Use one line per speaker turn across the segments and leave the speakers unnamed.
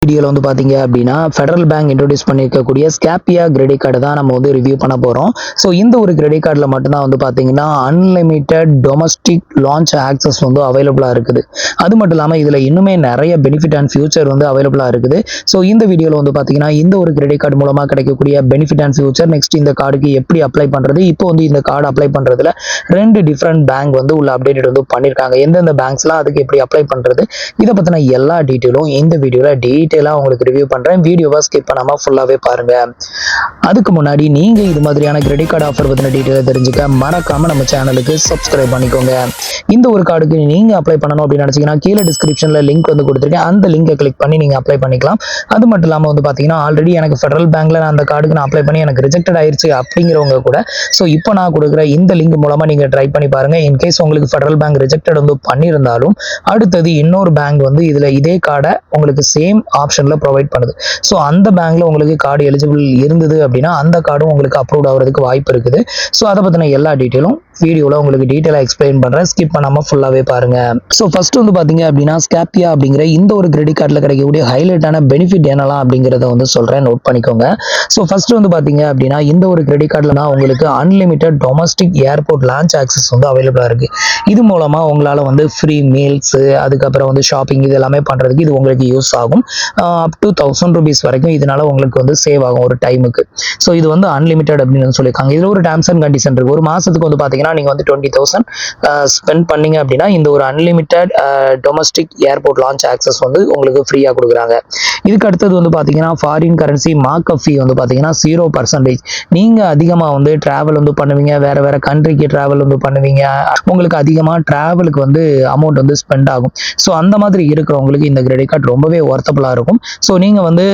வீடியோல வந்து பாத்தீங்க அப்படின்னா ஃபெடரல் பேங்க் இன்ட்ரோடியூஸ் பண்ணிருக்கக்கூடிய ஸ்கேப்பியா கிரெடிட் கார்டு தான் நம்ம வந்து ரிவ்யூ பண்ண போறோம். ஸோ இந்த ஒரு கிரெடிட் கார்டில் மட்டும்தான் வந்து பாத்தீங்கன்னா அன்லிமிட்டெட் டொமஸ்டிக் லான்ச் ஆக்சஸ் வந்து அவைலபிளா இருக்குது. அது மட்டும் இல்லாமல் இதுல இன்னுமே நிறைய பெனிஃபிட் அண்ட் ஃபியூச்சர் வந்து அவைலபிளா இருக்குது. ஸோ இந்த வீடியோல வந்து பாத்தீங்கன்னா இந்த ஒரு கிரெடிட் கார்டு மூலமா கிடைக்கக்கூடிய பெனிஃபிட் அண்ட் ஃபியூச்சர், நெக்ஸ்ட் இந்த கார்டுக்கு எப்படி அப்ளை பண்றது, இப்போ வந்து இந்த கார்டு அப்ளை பண்றதுல 2 டிஃப்ரெண்ட் பேங்க் வந்து உள்ள அப்டேட் வந்து பண்ணிருக்காங்க. எந்தெந்த பேங்க்ஸ்லாம் அதுக்கு எப்படி அப்ளை பண்றது, இதை பத்தின எல்லா டீட்டெயிலும் இந்த வீடியோல டீட்டெயிலா உங்களுக்கு ரிவ்யூ பண்றேன். வீடியோவை ஸ்கிப் பண்ணாம ஃபுல்லாவே பாருங்க. அதுக்கு முன்னாடி நீங்க இது மாதிரியான கிரெடிட் கார்டு ஆஃபர் பத்தின டீட்டெயிலை தெரிஞ்சுக்க மறக்காம நம்ம சேனலுக்கு சப்ஸ்கிரைப் பண்ணிக்கோங்க. இந்த ஒரு கார்டுக்கு நீங்க அப்ளை பண்ணணும் அப்படின்னு நினைச்சீங்கன்னா கீழே டிஸ்கிரிப்ஷன்ல லிங்க் வந்து கொடுத்துருக்கேன். அந்த லிங்கை கிளிக் பண்ணி நீங்க அப்ளை பண்ணிக்கலாம். அது மட்டும் இல்லாம வந்து பாத்தீங்கன்னா ஆல்ரெடி எனக்கு ஃபெடரல் பேங்க்ல நான் அந்த கார்டுக்கு நான் அப்ளை பண்ணி எனக்கு ரிஜெக்டட் ஆயிருச்சு அப்படிங்கிறவங்க கூட ஸோ இப்போ நான் கொடுக்குற இந்த லிங்க் மூலமா நீங்க ட்ரை பண்ணி பாருங்க. இன்கேஸ் உங்களுக்கு ஃபெடரல் பேங்க் ரிஜெக்டட் வந்து பண்ணியிருந்தாலும் அடுத்தது இன்னொரு பேங்க் வந்து இதுல இதே கார்டை உங்களுக்கு சேம் ஆப்ஷன்ல ப்ரொவைட் பண்ணுது. ஸோ அந்த பேங்க்ல உங்களுக்கு கார்டு எலிஜிபிள் இருந்தது அப்படின்னா அந்த கார்டும் உங்களுக்கு அப்ரூவ் ஆகிறதுக்கு வாய்ப்பு இருக்குது. ஸோ அதை பத்தின எல்லா டீட்டெயிலும் வீடியோல உங்களுக்கு டீட்டெயிலா எக்ஸ்பிளைன் பண்றேன். ஸ்கிப் பண்ணாம ஃபுல்லாவே பாருங்க. ஸோ ஃபர்ஸ்ட் வந்து பாத்தீங்க அப்படின்னா ஸ்கேப்பியா அப்படிங்கிற இந்த ஒரு கிரெடிட் கார்டில் கிடைக்கக்கூடிய ஹைலைட்டான பெனிஃபிட் என்னலாம் அப்படிங்கிறத வந்து சொல்றேன், நோட் பண்ணிக்கோங்க. ஸோ ஃபர்ஸ்ட் வந்து பாத்தீங்க அப்படின்னா இந்த ஒரு கிரெடிட் கார்டில் உங்களுக்கு unlimited domestic airport launch access வந்து அவைலபிளா இருக்கு. இது மூலமா உங்களால வந்து ஃப்ரீ மீல்ஸ், அதுக்கப்புறம் வந்து ஷாப்பிங், இது எல்லாமே பண்றதுக்கு இது உங்களுக்கு யூஸ் ஆகும். அப் டு 1000 rupees வரைக்கும் இதனால உங்களுக்கு வந்து சேவ் ஆகும் ஒரு டைமுக்கு. ஸோ இது வந்து அன்லிமிட்டட் அப்படின்னு சொல்லியிருக்காங்க. இதுல ஒரு டேர்ம்ஸ் அண்ட் கண்டிஷன் இருக்கு. ஒரு மாசத்துக்கு வந்து பாத்தீங்கன்னா நீங்க வந்து 20,000 ஸ்பெண்ட் பண்ணீங்க அப்படின்னா இந்த ஒரு unlimited domestic airport launch access வந்து உங்களுக்கு ஃப்ரீயா கொடுக்குறாங்க. இதுக்கு அடுத்தது வந்து பாத்தீங்கன்னா ஃபாரின் கரன்சி மார்க்அப் ஃபீ வந்து பாத்தீங்கன்னா 0%. நீங்க அதிகமா வந்து டிராவல் வந்து பண்ணுவீங்க, வேற வேற கண்ட்ரிக்கு டிராவல் வந்து பண்ணுவீங்க, உங்களுக்கு அதிகமா டிராவலுக்கு வந்து அமௌண்ட் வந்து ஸ்பெண்ட் ஆகும். ஸோ அந்த மாதிரி இருக்கிறவங்களுக்கு இந்த கிரெடிட் கார்டு ரொம்பவே ஒர்த்தபுளா இருக்கும். ஸோ நீங்க வந்து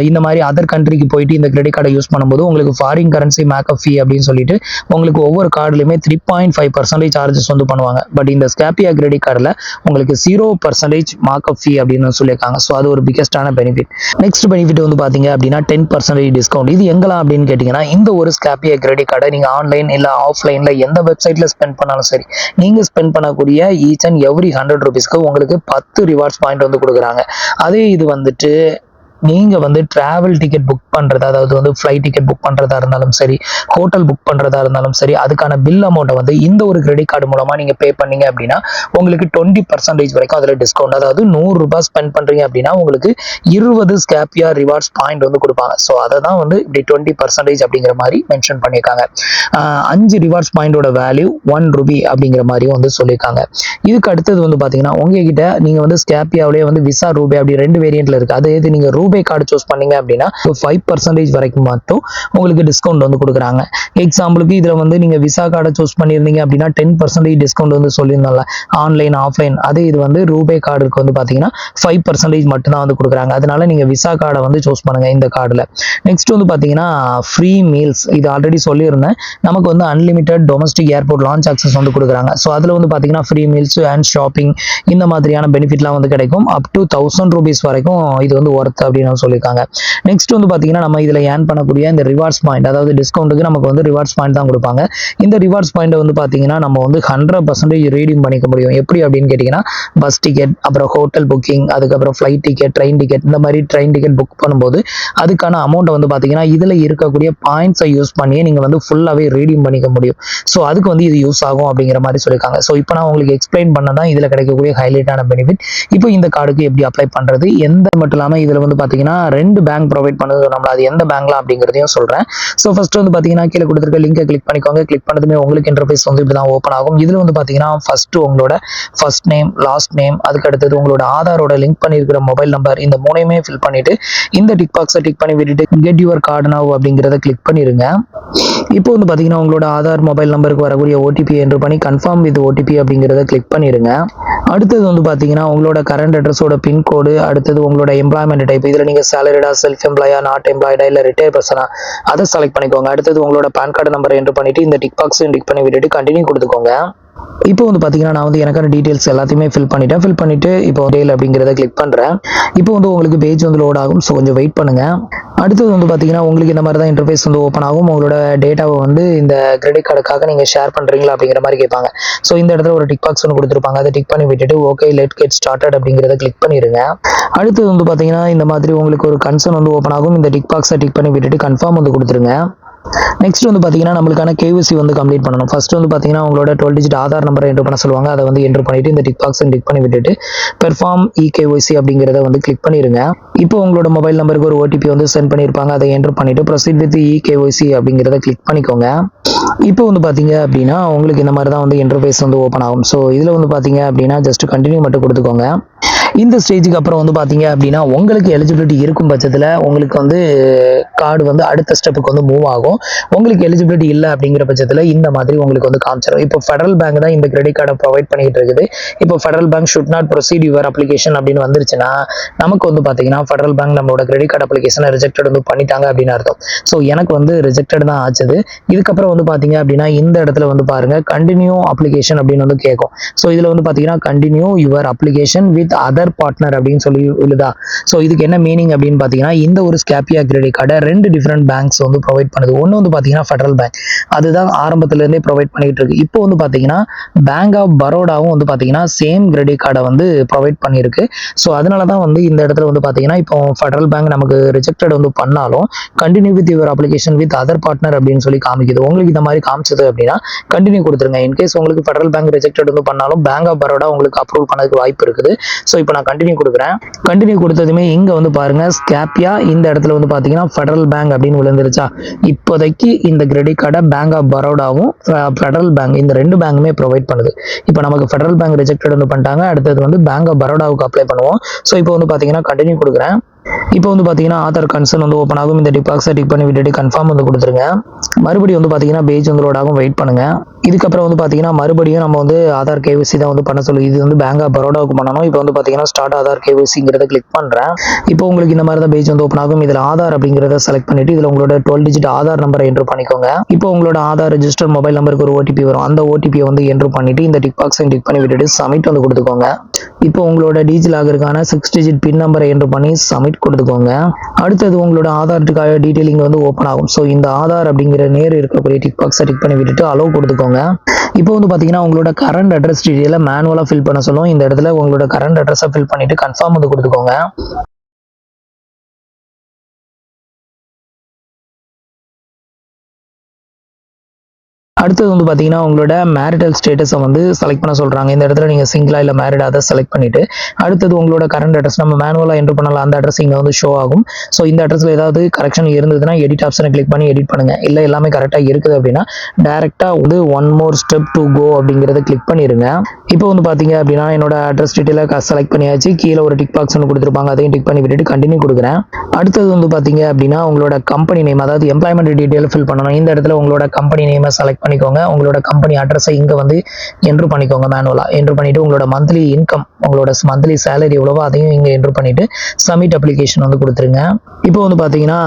இந்த மாதிரி அதர் கண்ட்ரிக்கு போயிட்டு இந்த கிரெடிட் கார்டை யூஸ் பண்ணும்போது உங்களுக்கு ஃபாரின் கரன்சி மேக்கப் ஃபீ அப்படின்னு சொல்லிட்டு உங்களுக்கு ஒவ்வொரு கார்டுலையுமே 3.5% சார்ஜஸ் வந்து பண்ணுவாங்க. பட் இந்த ஸ்கேப்பியா கிரெடிட் கார்டில் உங்களுக்கு 0% மார்க்அப் ஃபீ அப்படின்னு சொல்லியிருக்காங்க. ஸோ அது ஒரு பிகெஸ்டான பெனிஃபிட். நெக்ஸ்ட் பெனிஃபிட் வந்து பாத்தீங்க அப்படின்னா 10% டிஸ்கவுண்ட். இது எங்கெல்லாம் அப்படின்னு கேட்டீங்கன்னா இந்த ஒரு ஸ்கேப்பியா கிரெடிட் கார்டை நீங்க ஆன்லைன் இல்ல ஆஃப்லைன்ல எந்த வெப்சைட்ல ஸ்பெண்ட் பண்ணாலும் சரி, நீங்க ஸ்பெண்ட் பண்ணக்கூடிய ஈச் அண்ட் எவ்ரி 100 rupeesக்கு உங்களுக்கு 10 ரிவார்ட்ஸ் பாயிண்ட் வந்து கொடுக்குறாங்க. அதே இது வந்துட்டு நீங்க வந்து டிராவல் டிக்கெட் புக் பண்றது, அதாவது வந்து ஃபிளைட் டிக்கெட் புக் பண்றதா இருந்தாலும் சரி, ஹோட்டல் புக் பண்றதா இருந்தாலும் சரி, அதுக்கான பில் அமௌண்ட்டை வந்து இந்த ஒரு கிரெடிட் கார்டு மூலமா நீங்க பே பண்ணீங்க அப்படின்னா உங்களுக்கு 20% வரைக்கும் அதுல டிஸ்கவுண்ட். அதாவது 100 ரூபாய் ஸ்பெண்ட் பண்றீங்க அப்படின்னா உங்களுக்கு 20 ஸ்கேப்பியா ரிவார்ட்ஸ் பாயிண்ட் வந்து கொடுப்பாங்க. ஸோ அதை தான் வந்து இப்படி 20% அப்படிங்கிற மாதிரி மென்ஷன் பண்ணியிருக்காங்க. 5 ரிவார்ட்ஸ் பாயிண்டோட வேல்யூ 1 ரூபி அப்படிங்கிற மாதிரியும் வந்து சொல்லியிருக்காங்க. இதுக்கு அடுத்தது வந்து பாத்தீங்கன்னா உங்ககிட்ட நீங்க வந்து ஸ்கேப்பியாவிலேயே வந்து விசா ரூபே அப்படி 2 வேரியன்ட்ல இருக்கு. அதே இது நீங்க ரூபே கார்டு சூஸ் பண்ணீங்க அப்படின்னா 5% வரைக்கும் மட்டும் உங்களுக்கு டிஸ்கவுண்ட் வந்து கொடுக்குறாங்க. எக்ஸாம்பிளுக்கு இதுல வந்து நீங்க விசா கார்டை சூஸ் பண்ணியிருந்தீங்க அப்படின்னா 10% டிஸ்கவுண்ட் வந்து சொல்லியிருந்தால ஆன்லைன் ஆஃப்லைன். அதே இது வந்து ரூபே கார்டுக்கு வந்து பாத்தீங்கன்னா 5% மட்டும் தான் வந்து கொடுக்குறாங்க. அதனால நீங்க விசா கார்டை வந்து சூஸ் பண்ணுங்க இந்த கார்டுல. நெக்ஸ்ட் வந்து பாத்தீங்கன்னா ஃப்ரீ மீல்ஸ். இது ஆல்ரெடி சொல்லியிருந்தேன், நமக்கு வந்து unlimited domestic airport launch access வந்து கொடுக்குறாங்க. ஸோ அதுல வந்து பாத்தீங்கன்னா ஃப்ரீ மீல்ஸ் அண்ட் ஷாப்பிங் இந்த மாதிரியான பெனிஃபிட்லாம் வந்து கிடைக்கும். அப் டு 1000 rupees வரைக்கும் இது வந்து ஒர்த் அப்படின்னு சொல்லியிருக்காங்க. நெக்ஸ்ட் வந்து பாத்தீங்கன்னா நம்ம இதுல ஏர்ன் பண்ணக்கூடிய இந்த ரிவார்ட்ஸ் பாயிண்ட், அதாவது டிஸ்கவுண்ட்டுக்கு நமக்கு வந்து ரிவார்ட்ஸ் பாயிண்ட் தான் கொடுப்பாங்க. இந்த ரிவார்ட்ஸ் பாயிண்ட் வந்து பாத்தீங்கன்னா நம்ம வந்து 100% ரீடீம் பண்ணிக்க முடியும். எப்படி அப்படின்னு கேட்டீங்கன்னா பஸ் டிக்கெட், அப்புறம் ஹோட்டல் புக்கிங், அதுக்கப்புறம் ஃபிளைட் டிக்கெட், ட்ரெயின் டிக்கெட், இந்த மாதிரி ட்ரெயின் டிக்கெட் புக் பண்ணும்போது அதுக்கான அமௌண்ட் வந்து பாத்தீங்கன்னா இதுல இருக்கக்கூடிய பாயிண்ட்ஸை யூஸ் பண்ணி நீங்க வந்து ஃபுல்லாவே ரீடீம் பண்ணிக்க முடியும். ஸோ அதுக்கு வந்து இது யூஸ் ஆகும் அப்படிங்கிற மாதிரி சொல்லியிருக்காங்க. ஸோ இப்போ நான் உங்களுக்கு எக்ஸ்பிளைன் பண்ணதான் இதுல கிடைக்கக்கூடிய ஹைலைட்டான பெனிஃபிட். இப்போ இந்த கார்டுக்கு எப்படி அப்ளை பண்றது, எந்த மட்டும் இல்லாம இதுல வந்து பாத்தீங்கன்னா 2 பேங்க் ப்ரொவைட் பண்ணுது. நம்மள அது எந்த பேங்க்லாம் அப்படிங்கிறதையும் சொல்றேன். ஸோ ஃபர்ஸ்ட் வந்து பாத்தீங்கன்னா கீழே கொடுத்துருக்க லிங்கை கிளிக் பண்ணிக்கோங்க. கிளிக் பண்ணதுமே உங்களுக்கு இன்டர்ஃபேஸ் வந்து இப்படிதான் ஓப்பன் ஆகும். இதுல வந்து பாத்தீங்கன்னா ஃபர்ஸ்ட் உங்களோட ஃபர்ஸ்ட் நேம், லாஸ்ட் நேம், அதுக்கு அடுத்தது உங்களோட ஆதாரோட லிங்க் பண்ணிருக்கிற மொபைல் நம்பர், இந்த மூணையுமே ஃபில் பண்ணிட்டு இந்த டிக் பாக்ஸை டிக் பண்ணி விட்டுட்டு கெட் யுவர் கார்டு நவ் அப்படிங்கிறத கிளிக் பண்ணிருங்க. இப்போ வந்து பாத்தீங்கன்னா உங்களோட ஆதார் மொபைல் நம்பருக்கு வரக்கூடிய ஓடிபி என்டர் பண்ணி கன்ஃபார்ம் வித் ஓடிபி அப்படிங்கிறத கிளிக் பண்ணிருங்க. அடுத்தது வந்து பாத்தீங்கன்னா உங்களோட கரண்ட் அட்ரஸோட பின்கோடு, அடுத்தது உங்களோட எம்ப்ளாய்மெண்ட் டைப், இதுல நீங்க சேலரிடா, செல்ஃப் எம்ப்ளாயா, நாட் எம்ப்ளாய்டா, இல்ல ரிட்டையர் பர்சனா, அதை செலக்ட் பண்ணிக்கோங்க. அடுத்தது உங்களோட பான் கார்டு நம்பரை என்டர் பண்ணிட்டு இந்த டிக் பாக்ஸையும் டிக் பண்ணி விட்டுட்டு கண்டினியூ கொடுத்துக்கோங்க. இப்போ வந்து பார்த்தீங்கன்னா நான் வந்து எனக்கான டீட்டெயில்ஸ் எல்லாத்தையுமே ஃபில் பண்ணிட்டு இப்போ டெய்ல் அப்படிங்கிறத கிளிக் பண்ணுறேன். இப்போ வந்து உங்களுக்கு பேஜ் வந்து லோட் ஆகும். ஸோ கொஞ்சம் வெயிட் பண்ணுங்க. அடுத்தது வந்து பார்த்தீங்கன்னா உங்களுக்கு இந்த மாதிரி தான் இன்டர்ஃபேஸ் வந்து ஓப்பன் ஆகும். உங்களோட டேட்டாவை வந்து இந்த கிரெடிட் கார்டுக்காக நீங்கள் ஷேர் பண்ணுறீங்களா அப்படிங்கிற மாதிரி கேட்பாங்க. ஸோ இந்த இடத்துல ஒரு டிக் பாக்ஸ் ஒன்று கொடுத்துருப்பாங்க. அதை டிக் பண்ணி விட்டுட்டு ஓகே லெட் கெட் ஸ்டார்டட் அப்படிங்கிறத கிளிக் பண்ணிடுங்க. அடுத்தது வந்து பார்த்தீங்கன்னா இந்த மாதிரி உங்களுக்கு ஒரு கன்சர்ன் வந்து ஓப்பன் ஆகும். இந்த டிக் பாக்ஸை டிக் பண்ணி விட்டுட்டு கன்ஃபார்ம் வந்து கொடுத்துருங்க. நெக்ஸ்ட் வந்து பார்த்தீங்கன்னா நம்மளுக்கான கேவிசி வந்து கம்ப்ளீட் பண்ணணும். ஃபர்ஸ்ட் வந்து பார்த்தீங்கன்னா உங்களோட 12 டிஜிட் ஆதார் நம்பரை என்ட்ரு பண்ண சொல்லுவாங்க. அதை வந்து என்ட்ரு பண்ணிட்டு இந்த டிக் பாக்ஸை டிக் பண்ணி விட்டுட்டு பெர்ஃபார்ம் இகேஒய்சி அப்படிங்கிறத வந்து கிளிக் பண்ணிடுங்க. இப்போ உங்களோட மொபைல் நம்பருக்கு ஒரு ஓடிபி வந்து சென்ட் பண்ணியிருப்பாங்க. அதை என்ட்ரு பண்ணிட்டு ப்ரொசீட் வித் இகேஒய்சி அப்படிங்கிறத கிளிக் பண்ணிக்கோங்க. இப்போ வந்து பார்த்தீங்க அப்படின்னா உங்களுக்கு இந்த மாதிரி தான் வந்து இன்டர்ஃபேஸ் வந்து ஓப்பன் ஆகும். ஸோ இதில் வந்து பார்த்தீங்க அப்படின்னா ஜஸ்ட் கண்டினியூ மட்டும் கொடுத்துக்கோங்க. இந்த ஸ்டேஜுக்கு அப்புறம் வந்து பார்த்தீங்க அப்படின்னா உங்களுக்கு எலிஜிபிலிட்டி இருக்கும் பட்சத்தில் உங்களுக்கு வந்து கார்டு வந்து அடுத்த ஸ்டெப்புக்கு வந்து மூவ் ஆகும். உங்களுக்கு எலிஜிபிலிட்டி இல்லை அப்படிங்கிற பட்சத்தில் இந்த மாதிரி உங்களுக்கு வந்து காமிச்சிடும். இப்போ ஃபெடரல் பேங்க் தான் இந்த கிரெடிட் கார்டை ப்ரொவைட் பண்ணிட்டு இருக்குது. இப்போ federal bank should not proceed your application அப்படின்னு வந்துருச்சுன்னா நமக்கு வந்து பார்த்தீங்கன்னா ஃபெடரல் பேங்க் நம்மளோட கிரெடிட் கார்டு அப்ளிகேஷனை ரிஜெக்டட் வந்து பண்ணிட்டாங்க அப்படின்னு அர்த்தம். ஸோ எனக்கு வந்து ரிஜெக்டட் தான் ஆச்சுது. இதுக்கப்புறம் வந்து பார்த்தீங்க அப்படின்னா இந்த இடத்துல வந்து பாருங்க கண்டினியூ அப்ளிகேஷன் அப்படின்னு வந்து கேட்கும். ஸோ இதில் வந்து பார்த்தீங்கன்னா continue your application with other partner அப்படின்னு சொல்லி உள்ளதா. ஸோ இதுக்கு என்ன மீனிங் அப்படின்னு பார்த்தீங்கன்னா இந்த ஒரு ஸ்கேப்பியா கிரெடிட் கார்டை 2 டிஃப்ரெண்ட் பேங்க்ஸ் வந்து ப்ரொவைட் பண்ணுது. ஒன்று வந்து பார்த்தீங்கன்னா ஃபெடரல் பேங்க், அதுதான் ஆரம்பத்திலேருந்தே ப்ரொவைட் பண்ணிட்டு இருக்கு. இப்போ வந்து பார்த்தீங்கன்னா பேங்க் ஆஃப் பரோடாவும் வந்து பார்த்தீங்கன்னா சேம் கிரெடிட் கார்டை வந்து ப்ரொவைட் பண்ணியிருக்கு. ஸோ அதனால தான் வந்து இந்த இடத்துல வந்து பார்த்தீங்கன்னா இப்போ ஃபெடரல் பேங்க் நமக்கு ரிஜெக்டட் வந்து பண்ணாலும் continue with your application with other partner அப்படின்னு சொல்லி காமிக்குது. உங்களுக்கு இந்த மாதிரி காமிச்சது அப்படின்னா கண்டினியூ கொடுத்துருங்க. இன்கேஸ் உங்களுக்கு ஃபெடரல் பேங்க் ரிஜெக்டட் வந்து பண்ணாலும் பேங்க் ஆஃப் பரோடா உங்களுக்கு அப்ரூவ் பண்ணதுக்கு வாய்ப்பு இருக்குது. ஸோ இப்போ நான் கண்டினியூ கொடுக்குறேன். கண்டினியூ கொடுத்ததுமே இங்க வந்து பாருங்க ஸ்கேப்பியா இந்த இடத்துல வந்து பாத்தீங்கன்னா ஃபெடரல் பேங்க் அப்படின்னு விழுந்துருச்சா. இப்போதைக்கு இந்த கிரெடிட் கார்டை பேங்க் ஆஃப் பரோடாவும் ஃபெடரல் பேங்க் இந்த 2 பேங்குமே ப்ரொவைட் பண்ணுது. இப்போ நமக்கு ஃபெடரல் பேங்க் ரிஜெக்டட் வந்து பண்ணிட்டாங்க. அடுத்தது வந்து பேங்க் ஆஃப் பரோடாவுக்கு அப்ளை பண்ணுவோம். ஸோ இப்போ வந்து பாத்தீங்கன்னா கண்டினியூ கொடுக்குறேன். இப்போ வந்து பார்த்தீங்கன்னா ஆதார் கன்சர்ன் வந்து ஓப்பன் ஆகும். இந்த டிக் பாக்ஸை டிக் பண்ணி விட்டுட்டு கன்ஃபார்ம் வந்து கொடுத்துருங்க. மறுபடியும் வந்து பார்த்தீங்கன்னா பேஜ் வந்து லோட் ஆகும். வெயிட் பண்ணுங்க. இதுக்கப்புறம் வந்து பார்த்தீங்கன்னா மறுபடியும் நம்ம வந்து ஆதார் கேவிசி தான் வந்து பண்ண சொல்லுது. இது வந்து பேங்க் ஆஃப் பரோடாவுக்கு பண்ணணும். இப்போ வந்து பார்த்தீங்கன்னா ஸ்டார்ட் ஆதார் கேவிசிங்கிறத கிளிக் பண்ணுறேன். இப்போ உங்களுக்கு இந்த மாதிரி தான் பேஜ் வந்து ஓப்பன் ஆகும். இதில் ஆதார் அப்படிங்கிறத செலக்ட் பண்ணிட்டு இதில் உங்களோட 12 டிஜிட் ஆதார் நம்பரை என்ட்ரு பண்ணிக்கோங்க. இப்போ உங்களோட ஆதார் ரெஜிஸ்டர் மொபைல் நம்பருக்கு ஒரு ஓடிபி வரும். அந்த ஓடிபியை வந்து என்ட்ரு பண்ணிட்டு இந்த டிக் பாக்ஸை டிக் பண்ணி விட்டுட்டு சப்மிட் வந்து கொடுத்துக்கோங்க. இப்போ உங்களோட டிஜி லாகருக்கான 6 டிஜிட் பின் நம்பரை என்ட்ரு பண்ணி சப்மிட் கொடுத்துக்கோங்க. அடுத்தது உங்களோட ஆதார் டீடைலிங் வந்து ஓப்பன் ஆகும். ஸோ இந்த ஆதார் அப்படிங்கிற நேர் இருக்கக்கூடிய டிக் பாக்ஸை டிக் பண்ணி விட்டுட்டு அலோவ் கொடுத்துக்கோங்க. இப்போ வந்து பார்த்தீங்கன்னா உங்களோட கரண்ட் அட்ரஸ் டீடைலை மேனுவலாக ஃபில் பண்ண சொல்லும். இந்த இடத்துல உங்களோட கரண்ட் அட்ரஸை ஃபில் பண்ணிட்டு கன்ஃபார்ம் வந்து கொடுத்துக்கோங்க. அடுத்தது வந்து பார்த்தீங்கன்னா உங்களோட மேரிட்டல் ஸ்டேட்டஸை வந்து செலக்ட் பண்ண சொல்கிறாங்க. இந்த இடத்துல நீங்கள் சிங்கிளா இல்லை மேரிடா அதை செலக்ட் பண்ணிட்டு அடுத்தது உங்களோட கரண்ட் அட்ரஸ் நம்ம மேனுவலாக என்ட்ரு பண்ணலாம். அந்த அட்ரஸ் இங்கே வந்து ஷோ ஆகும். ஸோ இந்த அட்ரஸில் ஏதாவது கரெக்ஷன் இருந்ததுன்னா எடிட் ஆப்ஷனை கிளிக் பண்ணி எடிட் பண்ணுங்க. இல்லை எல்லாமே கரெக்டாக இருக்குது அப்படின்னா டேரெக்டாக வந்து one more step to go அப்படிங்கிறத கிளிக் பண்ணிடுங்க. இப்போ வந்து பார்த்தீங்க அப்படின்னா என்னோட அட்ரஸ் டீட்டெயிலை செலக்ட் பண்ணியாச்சு. கீழே ஒரு டிக் பாக்ஸ் ஒன்று கொடுத்துருப்பாங்க. அதையும் டிக் பண்ணி விட்டுட்டு கண்டினியூ கொடுக்குறேன். அடுத்தது வந்து பார்த்தீங்க அப்படின்னா உங்களோட கம்பெனி நேம் அதாவது எம்ப்ளாய்மெண்ட் டீட்டெயில் ஃபில் பண்ணணும். இந்த இடத்துல உங்களோட கம்பெனி நேமை செலக்ட் பண்ணிக்கோங்க. உங்களோட கம்பெனி அட்ரஸை இங்க வந்து என்ட்ரு பண்ணிக்கோங்க. மேனுவலா என்ட்ரு பண்ணிட்டு உங்களோட மந்த்லி இன்கம் உங்களோட மந்த்லி சேலரி எவ்வளவோ அதையும் இங்க என்ட்ரு பண்ணிட்டு சப்மிட் அப்ளிகேஷன் வந்து கொடுத்துருங்க. இப்போ வந்து பாத்தீங்கன்னா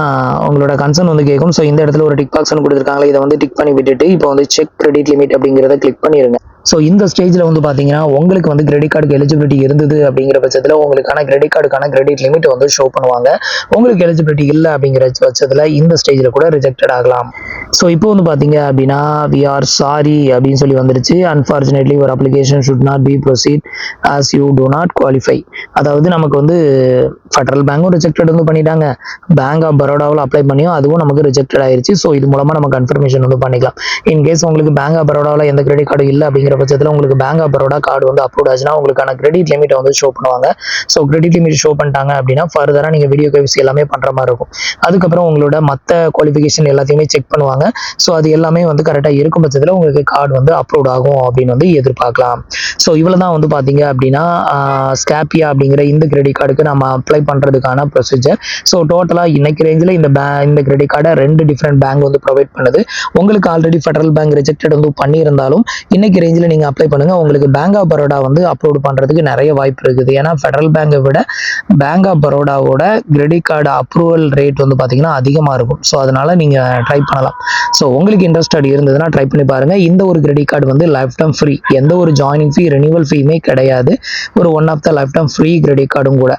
உங்களோட கன்சர்ன் வந்து கேட்கும். ஸோ இந்த இடத்துல ஒரு டிக் பாக்ஸ் கொடுத்துருக்காங்களே இதை வந்து டிக் பண்ணி விட்டுட்டு இப்போ வந்து செக் கிரெடிட் லிமிட் அப்படிங்கிறத கிளிக் பண்ணிருங்க. ஸோ இந்த ஸ்டேஜில் வந்து பார்த்தீங்கன்னா உங்களுக்கு வந்து கிரெடிட் கார்டுக்கு எலிஜிபிலிட்டி இருந்தது அப்படிங்கிற பட்சத்தில் உங்களுக்கான கிரெடிட் கார்டுக்கான கிரெடிட் லிமிட் வந்து ஷோ பண்ணுவாங்க. உங்களுக்கு எலிஜிபிலிட்டி இல்லை அப்படிங்கிற பட்சத்தில் இந்த ஸ்டேஜில் கூட ரிஜெக்டட் ஆகலாம். ஸோ இப்போ வந்து பார்த்தீங்க அப்படின்னா வி ஆர் சாரி அப்படின்னு சொல்லி வந்துருச்சு. அன்ஃபார்ச்சுனேட்லி ஒரு application should not be proceed as you do not qualify. அதாவது நமக்கு வந்து ஃபெடரல் பேங்கும் ரிஜெக்டட் வந்து பண்ணிட்டாங்க. பேங்க் ஆஃப் பரோடாவில் அப்ளை பண்ணியும் அதுவும் நமக்கு ரிஜெக்டட் ஆயிருச்சு. ஸோ இது மூலமாக நம்ம கன்ஃபர்மேஷன் வந்து பண்ணிக்கலாம். இன்கேஸ் உங்களுக்கு பேங்க் ஆஃப் பரோடாவில் எந்த கிரெடிட் கார்டு இல்லை அப்படிங்கிற பட்சத்தில் உங்களுக்கு பேங்க் ஆஃப் பரோடா கார்டு வந்து அப்ரூவ் ஆச்சுன்னா உங்களுக்கான கிரெடிட் லிமிட்டை வந்து ஷோ பண்ணுவாங்க. ஸோ கிரெடிட் லிமிட் ஷோ பண்ணிட்டாங்க அப்படின்னா ஃபர்தராக நீங்கள் வீடியோ கேவிசி எல்லாமே பண்ணுற மாதிரி இருக்கும். அதுக்கப்புறம் உங்களோட மற்ற குவாலிஃபிகேஷன் எல்லாத்தையுமே செக் பண்ணுவாங்க. ஸோ அது எல்லாமே வந்து கரெக்டாக இருக்கும் பட்சத்தில் உங்களுக்கு கார்டு வந்து அப்ரூவ் ஆகும் அப்படின்னு வந்து எதிர்பார்க்கலாம். ஸோ இவ்வளோ தான் வந்து பார்த்தீங்க அப்படின்னா ஸ்கேப்பியா அப்படிங்கிற இந்த கிரெடிட் கார்டுக்கு நம்ம அப்ளை பண்ணுறதுக்கான ப்ரொசீஜர். ஸோ டோட்டலாக இன்னைக்கு ரேஞ்சில் இந்த கிரெடிட் கார்டை 2 டிஃப்ரெண்ட் பேங்க் வந்து ப்ரொவைட் பண்ணுது. உங்களுக்கு ஆல்ரெடி ஃபெடரல் பேங்க் ரிஜெக்டட் வந்து பண்ணியிருந்தாலும் இன்னைக்கு ரேஞ்சில் இதில் நீங்கள் அப்ளை பண்ணுங்கள். உங்களுக்கு பேங்க் ஆஃப் பரோடா வந்து அப்லோட் பண்ணுறதுக்கு நிறைய வாய்ப்பு இருக்குது. ஏன்னா ஃபெடரல் பேங்கை விட பேங்க் ஆஃப் பரோடாவோட கிரெடிட் கார்டு அப்ரூவல் ரேட் வந்து பார்த்தீங்கன்னா அதிகமாக இருக்கும். ஸோ அதனால் நீங்கள் ட்ரை பண்ணலாம். ஸோ உங்களுக்கு இன்ட்ரெஸ்டட் இருந்ததுன்னா ட்ரை பண்ணி பாருங்கள். இந்த ஒரு கிரெடிட் கார்டு வந்து லைஃப் டைம் ஃப்ரீ. எந்த ஒரு ஜாயினிங் ஃபீ, ரெனியூவல் ஃபீமே கிடையாது. ஒரு one of the lifetime free credit கார்டும் கூட.